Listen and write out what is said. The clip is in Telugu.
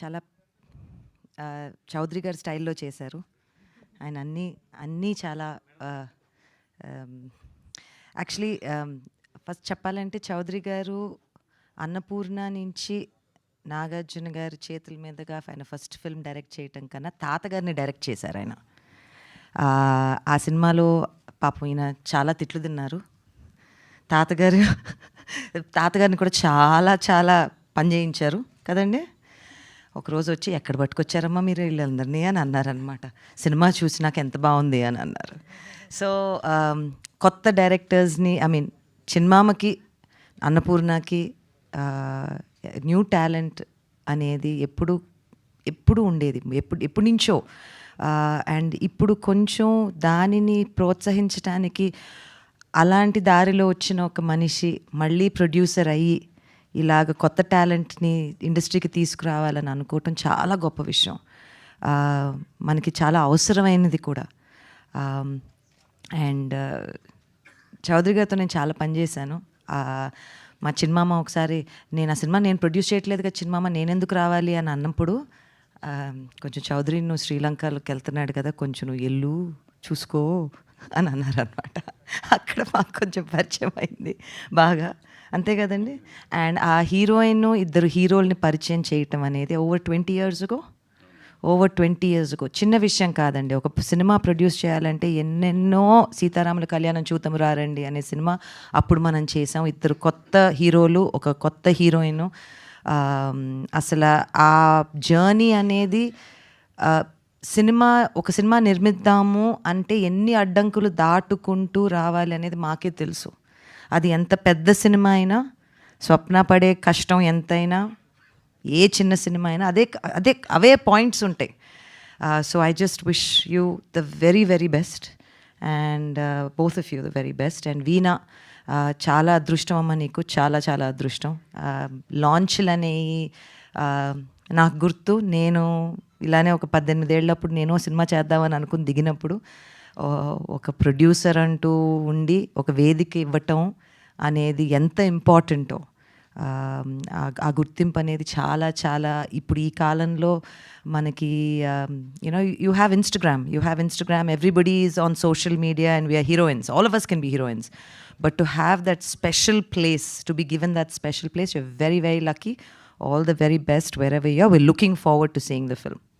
చాలా చౌదరి గారి స్టైల్లో చేశారు. ఆయన అన్నీ అన్నీ చాలా యాక్చువల్లీ ఫస్ట్ చెప్పాలంటే చౌదరి గారు అన్నపూర్ణ నుంచి నాగార్జున గారి చేతుల మీదుగా ఆయన ఫస్ట్ ఫిల్మ్ డైరెక్ట్ చేయటం కన్నా తాతగారిని డైరెక్ట్ చేశారు ఆయన. ఆ సినిమాలో పాపం ఈయన చాలా తిట్లు తిన్నారు. తాతగారిని కూడా చాలా చాలా పని చేయించారు కదండి. ఒకరోజు వచ్చి ఎక్కడ పట్టుకొచ్చారమ్మా మీరు వీళ్ళందరినీ అని అన్నారనమాట. సినిమా చూసి నాకు ఎంత బాగుంది అని అన్నారు. సో కొత్త డైరెక్టర్స్ని చిన్మామకి అన్నపూర్ణకి న్యూ టాలెంట్ అనేది ఎప్పుడు ఉండేది, ఎప్పటి నుంచో. అండ్ ఇప్పుడు కొంచెం దానిని ప్రోత్సహించడానికి అలాంటి దారిలో వచ్చిన ఒక మనిషి మళ్ళీ ప్రొడ్యూసర్ అయ్యి ఇలాగ కొత్త టాలెంట్ని ఇండస్ట్రీకి తీసుకురావాలని అనుకోవటం చాలా గొప్ప విషయం. మనకి చాలా అవసరమైనది కూడా. అండ్ చౌదరి గారితో నేను చాలా పనిచేశాను. మా చిన్నమామ ఒకసారి నేను ఆ సినిమా నేను ప్రొడ్యూస్ చేయట్లేదు కదా చిన్నమామ, నేనెందుకు రావాలి అని అన్నప్పుడు కొంచెం చౌదరి నువ్వు శ్రీలంకలోకి వెళ్తున్నాడు కదా, కొంచెం నువ్వు ఎల్లు చూసుకో అని అన్నారనమాట. అక్కడ మాకు కొంచెం పరిచయం అయింది బాగా, అంతే కదండి. అండ్ ఆ హీరోయిన్ ఇద్దరు హీరోల్ని పరిచయం చేయటం అనేది ఓవర్ 20 years ago చిన్న విషయం కాదండి. ఒక సినిమా ప్రొడ్యూస్ చేయాలంటే ఎన్నెన్నో సీతారాముల కళ్యాణం చూతము రారండి అనే సినిమా అప్పుడు మనం చేసాం. ఇద్దరు కొత్త హీరోలు, ఒక కొత్త హీరోయిన్. అసలు ఆ జర్నీ అనేది ఒక సినిమా నిర్మిద్దాము అంటే ఎన్ని అడ్డంకులు దాటుకుంటూ రావాలి అనేది మాకే తెలుసు. అది ఎంత పెద్ద సినిమా అయినా, స్వప్న పడే కష్టం ఎంతైనా, ఏ చిన్న సినిమా అయినా అవే పాయింట్స్ ఉంటాయి. So I just wish you the very very best and both of you the very best. And Veena చాలా అదృష్టం అమ్మ, నీకు చాలా చాలా అదృష్టం. లాంచ్లు అనేవి నాకు గుర్తు, నేను ఇలానే ఒక 18 ఏళ్ళప్పుడు నేను సినిమా చేద్దామని అనుకుని దిగినప్పుడు ఒక ప్రొడ్యూసర్ అంటూ ఉండి ఒక వేదిక ఇవ్వటం అనేది ఎంత ఇంపార్టెంటో, ఆ గుర్తింపు అనేది చాలా చాలా ఇప్పుడు ఈ కాలంలో మనకి you have Instagram, everybody is on social media and we are heroines, all of us can be heroines, but to have that special place, to be given that special place, you're very very lucky. All the very best wherever you are. We're looking forward to seeing the film.